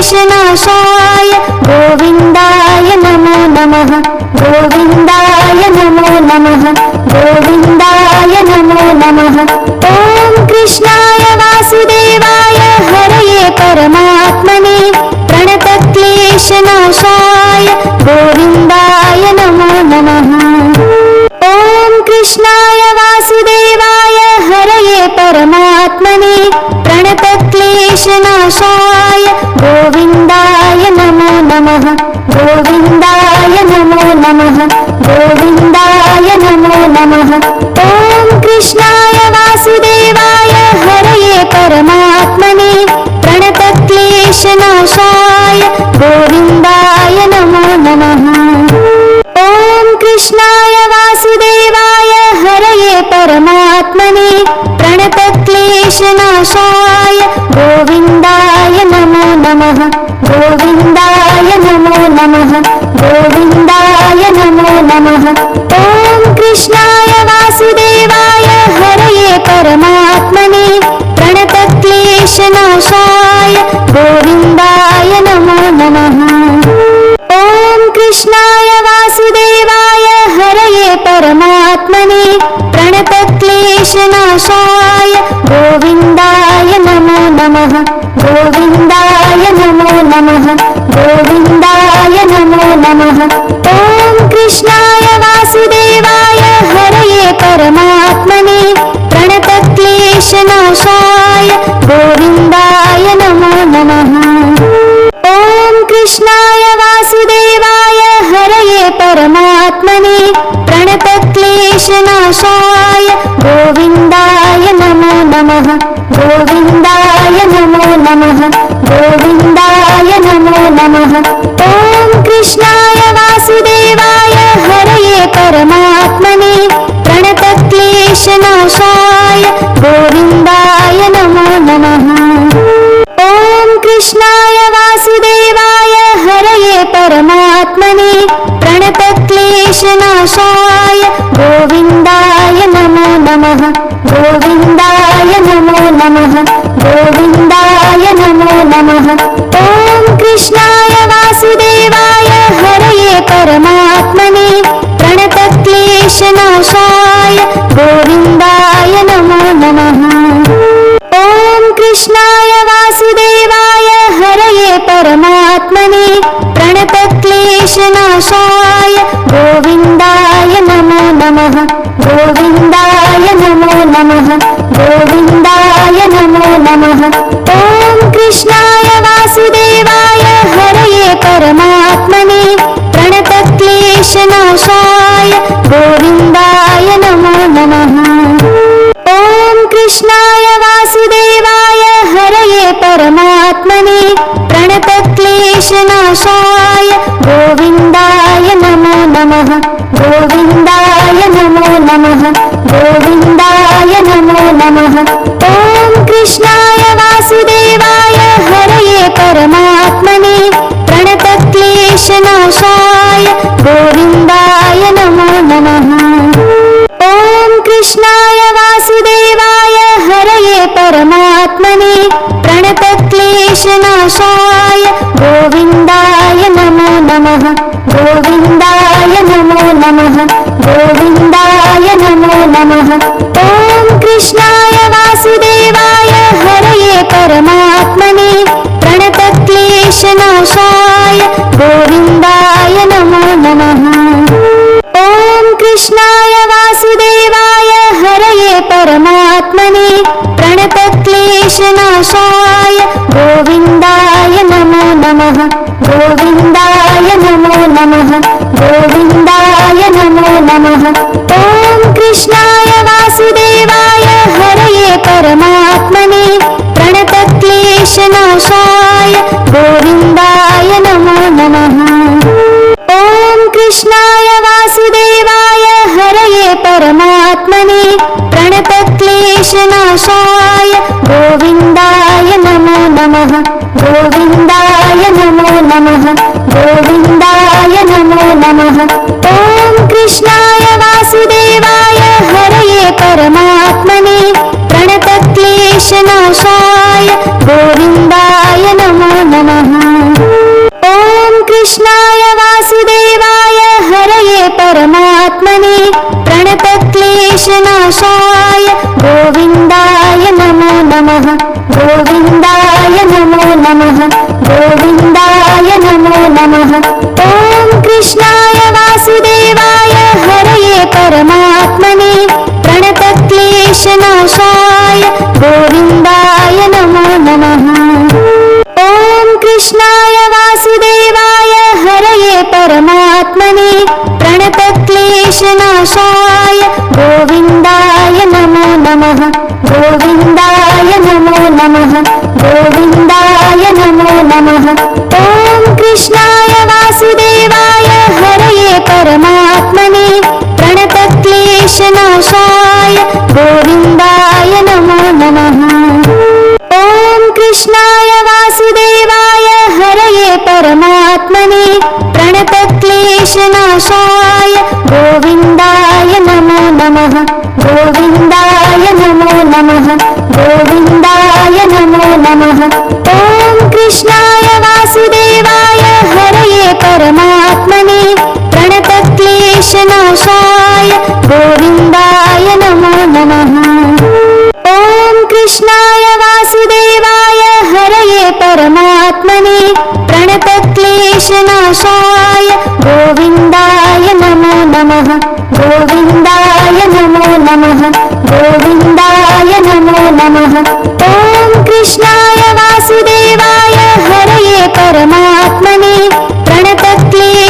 प्रणतक्लेशनाशाय गोविन्दाय नमो नमः गोविन्दाय नमो नमः गोविन्दाय नमो नमः। ॐ कृष्णाय वासुदेवाय हरये परमात्मने प्रणतक्लेशनाशाय गोविन्दाय नमो नमः। ॐ कृष्णाय वासुदेवाय हरये परमात्मने प्रणतक्लेशनाशाय गोविन्दाय नमो नमः गोविन्दाय नमो नमः गोविन्दाय नमो नमः। ॐ कृष्णाय वासुदेवाय हरये परमात्मने प्रणतक्लेशनाशाय गोविन्दाय नमो नमः। ॐ कृष्णाय वासुदेवाय हरये परमात्मने प्रणतक्लेशनाशाय गोविन्दाय नमो नमः गोविन्दाय नमो नमः गोविन्दाय नमो नमः। ॐ कृष्णाय वासुदेवाय हरये परमात्मने प्रणतक्लेशनाशाय गोविन्दाय नमो नमः। ॐ कृष्णाय वासुदेवाय हरये परमात्मने प्रणतक्लेशनाशाय गोविन्दाय नमो नमः गोविन्दाय नमो नमः गोविन्दाय नमो नमः। ॐ कृष्णाय वासुदेवाय हरये परमात्मने प्रणतक्लेशनाशाय गोविन्दाय नमो नमः। ॐ कृष्णाय वासुदेवाय हरये परमात्मने प्रणतक्लेशनाशाय गोविन्दाय नमो नमः गोविन्दाय नमो नमः गोविन्दाय नमो नमः। ॐ कृष्णाय वासुदेवाय हरये परमात्मने प्रणतक्लेशनाशाय गोविन्दाय नमो नमः। ॐ कृष्णाय वासुदेवाय हरये परमात्मने प्रणतक्लेशनाशाय गोविन्दाय नमो नमः गोविन्दाय नमो नमः गोविन्दाय नमो नमः। ॐ कृष्णाय वासुदेवाय हरये परमात्मने प्रणतक्लेशनाशाय गोविन्दाय नमो नमः। ॐ कृष्णाय वासुदेवाय हरये परमात्मने प्रणतक्लेशनाशाय गोविन्दाय नमो नमः गोविन्दाय नमो नमः गोविन्दाय नमो नमः। ॐ कृष्णाय वासुदेवाय हरये परमात्मने प्रणतक्लेशनाशाय गोविन्दाय नमो नमः। ॐ कृष्णाय वासुदेवाय हरये परमात्मने प्रणतक्लेशनाशाय गोविन्दाय नमो नमः गोविन्दाय नमो नमः गोविन्दाय नमो नमः। ॐ कृष्णाय वासुदेवाय हरये परमात्मने प्रणतक्लेशनाशाय गोविन्दाय नमो नमः। ॐ कृष्णाय वासुदेवाय हरये परमात्मने प्रणतक्लेशनाशाय गोविन्दाय नमो नमः गोविन्दाय नमो नमः गोविन्दाय नमो नमः। ॐ कृष्णाय वासुदेवाय हरये परमात्मने प्रणतक्लेशनाशाय गोविन्दाय नमो नमः। ॐ कृष्णाय वासुदेवाय हरये परमात्मने प्रणतक्लेशनाशाय गोविन्दाय नमो नमः गोविन्दाय नमो नमः गोविन्दाय नमो नमः। ॐ कृष्णाय वासुदेवाय हरये परमात्मने प्रणतक्लेशनाशाय गोविन्दाय नमो नमः। ॐ कृष्णाय वासुदेवाय हरये परमात्मने प्रणतक्लेशनाशाय गोविन्दाय नमो नमः गोविन्दाय नमो नमः गोविन्दाय नमो नमः। ॐ कृष्णाय वासुदेवाय हरये परमात्मने प्रणतक्लेशनाशाय गोविन्दाय नमो नमः। प्रणतक्लेशनाशाय गोविन्दाय नमो नमः गोविन्दाय नमो नमः गोविन्दाय नमो नमः ॐ कृष्णाय वासुदेवाय हरये परमात्मने प्रणतक्लेशनाशाय गोविन्दाय नमो नमः ॐ कृष्णाय वासुदेवाय हरये परमात्मने प्रणतक्लेशनाशाय गोविन्दाय नमो नमः गोविन्दाय नमो नमः गोविन्दाय नमो नमः ॐ कृष्णाय वासुदेवाय हरये परमात्मने प्रणतक्लेशनाशाय गोविन्दाय नमो नमः ॐ कृष्णाय वासुदेवाय हरये परमात्मने प्रणतक्लेशनाशाय गोविन्दाय नमो नमः गोविन्दाय नमो नमः गोविन्दाय नमो नमः ॐ कृष्णाय वासुदेवाय हरये परमात्मने प्रणतक्लेशनाशाय गोविन्दाय नमो नमः ॐ कृष्णाय वासुदेवाय हरये परमात्मने प्रणतक्लेशनाशाय गोविन्दाय नमो नमः गोविन्दाय नमो नमः गोविन्दाय नमो नमः ॐ कृष्णाय वासुदेवाय हरये परमात्मने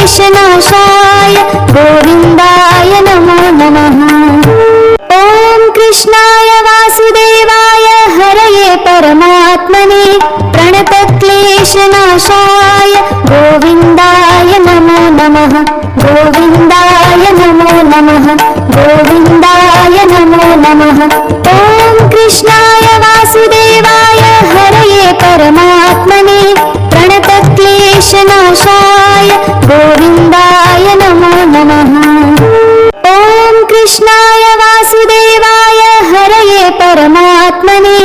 प्रणतक्लेशनाशाय गोविन्दाय नमो नमः ॐ कृष्णाय वासुदेवाय हरये परमात्मने प्रणतक्लेशनाशाय गोविन्दाय नमो नमः गोविन्दाय नमो नमः गोविन्दाय नमो नमः ॐ कृष्णाय वासुदेवाय हरये परमात्मने प्रणतक्लेशनाशाय गोविन्दाय नमो नमः ॐ कृष्णाय वासुदेवाय हरये परमात्मने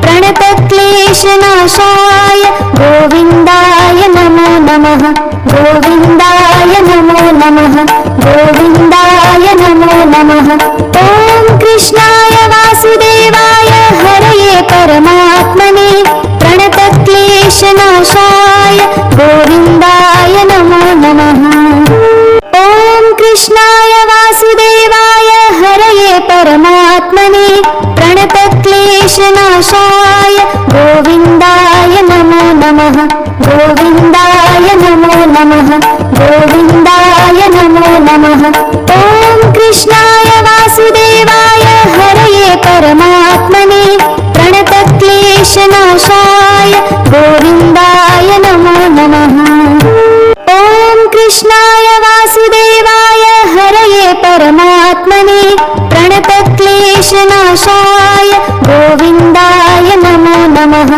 प्रणतक्लेशनाशाय गोविन्दाय नमो नमः गोविन्दाय नमो नमः गोविन्दाय नमो नमः ॐ कृष्णाय वासुदेवाय हरये परमात्मने प्रणतक्लेशनाशाय गोविन्दाय नमो नमः ॐ कृष्णाय वासुदेवाय हरये परमात्मने प्रणतक्लेशनाशाय गोविन्दाय नमो नमः गोविन्दाय नमो नमः गोविन्दाय नमो नमः ॐ कृष्णाय वासुदेवाय हरये परमात्मने प्रणतक्लेशनाशाय गोविन्दाय नमो नमः ॐ कृष्णाय वासुदेवाय हरये परमात्मने प्रणतक्लेशनाशाय गोविन्दाय नमो नमः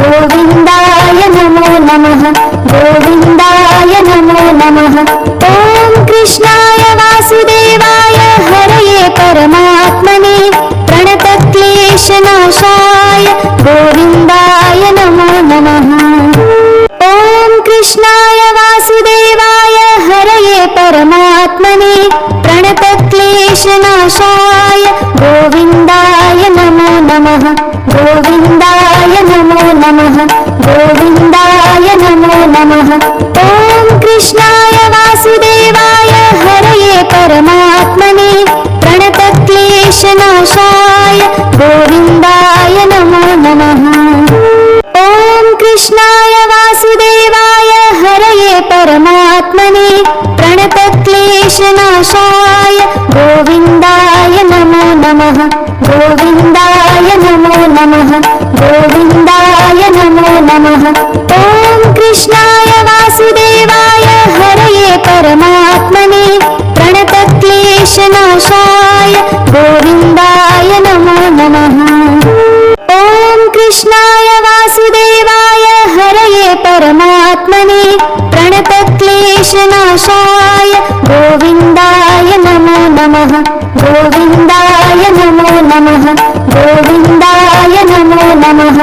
गोविन्दाय नमो नमः गोविन्दाय नमो नमः ॐ कृष्णाय वासुदेवाय हरये परमात्मने प्रणतक्लेशनाशाय गोविन्दाय नमो नमः ॐ कृष्णाय वासुदेवाय हरये परमात्मने प्रणतक्लेशनाशाय गोविन्दाय नमो नमः गोविन्दाय नमो नमः गोविन्दाय नमो नमः ॐ कृष्णाय वासुदेवाय हरये परमात्मने प्रणतक्लेशनाशाय गोविन्दाय नमो नमः ॐ कृष्णाय वासुदेवाय हरये परमात्मने प्रणतक्लेशनाशाय गोविन्दाय नमो नमः गोविन्दाय नमो नमः गोविन्दाय नमो नमः ॐ कृष्णाय वासुदेवाय हरये परमात्मने प्रणतक्लेशनाशाय गोविन्दाय नमो नमः ॐ कृष्णाय वासुदेवाय हरये परमात्मने प्रणतक्लेशनाशाय गोविन्दाय नमो नमः गोविन्दाय नमो नमः गोविन्दाय नमो नमः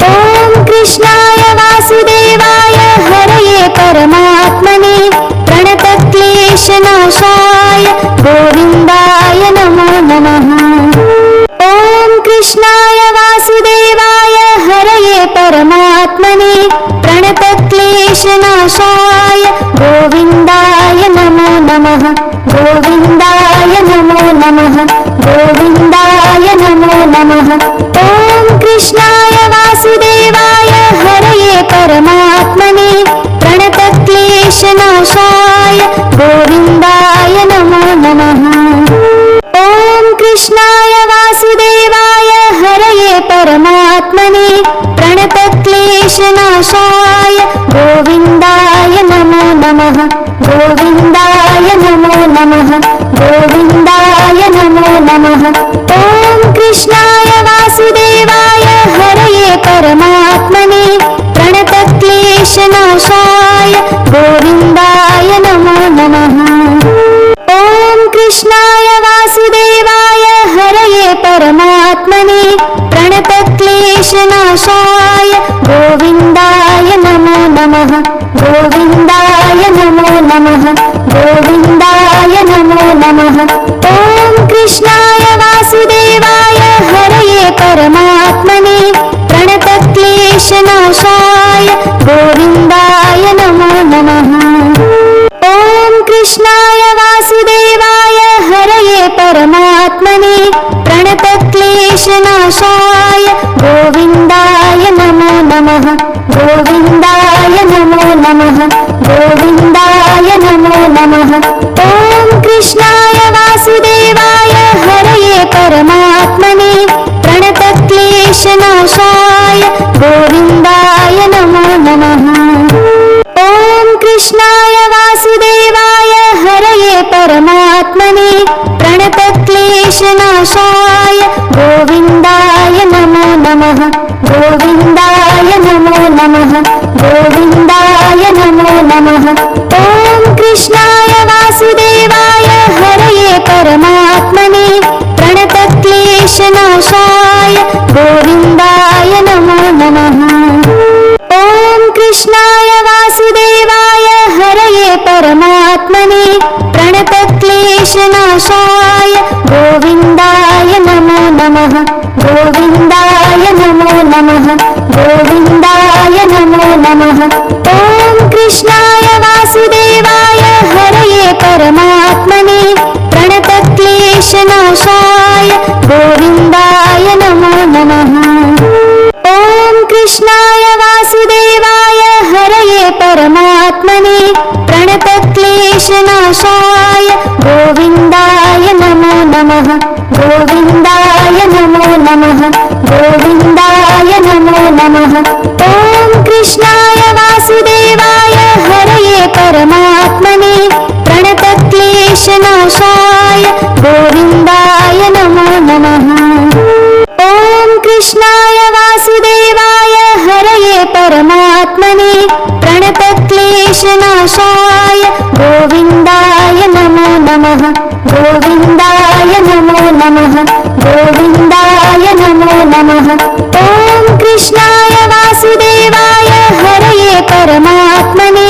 ॐ कृष्णाय वासुदेवाय हरये परमात्मने प्रणतक्लेशनाशाय गोविन्दाय नमो नमः। प्रणतक्लेशनाशाय गोविन्दाय नमो नमः गोविन्दाय नमो नमः गोविन्दाय नमो नमः ॐ कृष्णाय वासुदेवाय हरये परमात्मने प्रणतक्लेशनाशाय गोविन्दाय नमो नमः ॐ कृष्णाय वासुदेवाय हरये परमात्मने प्रणतक्लेशनाशाय गोविन्दाय नमो नमः गोविन्दाय नमो नमः गोविन्दाय नमो नमः ॐ कृष्णाय वासुदेवाय हरये परमात्मने प्रणतक्लेशनाशाय गोविन्दाय नमो नमः ॐ कृष्णाय वासुदेवाय हरये परमात्मने प्रणतक्लेशनाशाय गोविन्दाय नमो नमः गोविन्दाय नमो नमः गोविन्दाय नमो नमः ॐ कृष्णाय वासुदेवाय हरये परमात्मने प्रणतक्लेशनाशाय गोविन्दाय नमो नमः ॐ कृष्णाय वासुदेवाय हरये परमात्मने प्रणतक्लेशनाशाय गोविन्दाय नमो नमः गोविन्दाय नमो नमः गोविन्दाय नमो नमः ॐ कृष्णाय वासुदेवाय हरये परमात्मने प्रणतक्लेशनाशाय गोविन्दाय नमो नमः ॐ कृष्णाय वासुदेवाय हरये परमात्मने प्रणतक्लेशनाशाय गोविन्दाय नमो नमः गोविन्दाय नमो नमः गोविन्दाय नमो नमः ॐ कृष्णाय वासुदेवाय हरये परमात्मने प्रणतक्लेशनाशाय गोविन्दाय नमो नमः ॐ कृष्णाय वासुदेवाय हरये परमात्मने प्रणतक्लेशनाशाय गोविन्दाय नमो नमः गोविन्दाय नमो नमः गोविन्दाय नमो नमः ॐ कृष्णाय वासुदेवाय हरये परमात्मने प्रणतक्लेशनाशाय गोविन्दाय नमो नमः ॐ कृष्णाय वासुदेवाय हरये परमात्मने प्रणतक्लेशनाशाय गोविन्दाय नमो नमः गोविन्दाय नमो नमः गोविन्दाय नमो नमः ॐ कृष्णाय वासुदेवाय हरये परमात्मने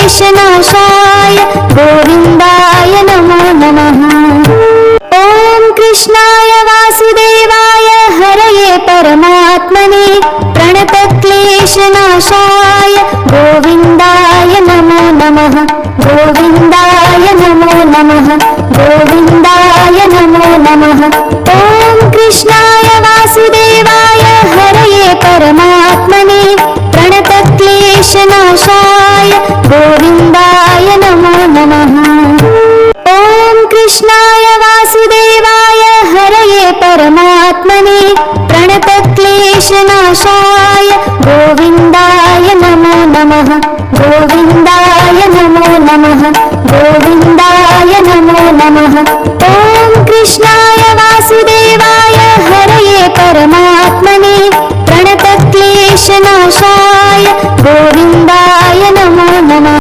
प्रणतक्लेशनाशाय गोविन्दाय नमो नमः ॐ कृष्णाय वासुदेवाय हरये परमात्मने प्रणतक्लेशनाशाय गोविन्दाय नमो नमः गोविन्दाय नमो नमः गोविन्दाय नमो नमः ॐ कृष्णाय वासुदेवाय हरये परमात्मने प्रणतक्लेशनाशाय गोविन्दाय नमो नमः ॐ कृष्णाय वासुदेवाय हरये परमात्मने प्रणतक्लेशनाशाय गोविन्दाय नमो नमः गोविन्दाय नमो नमः गोविन्दाय नमो नमः ॐ कृष्णाय वासुदेवाय हरये परमात्मने प्रणतक्लेशनाशाय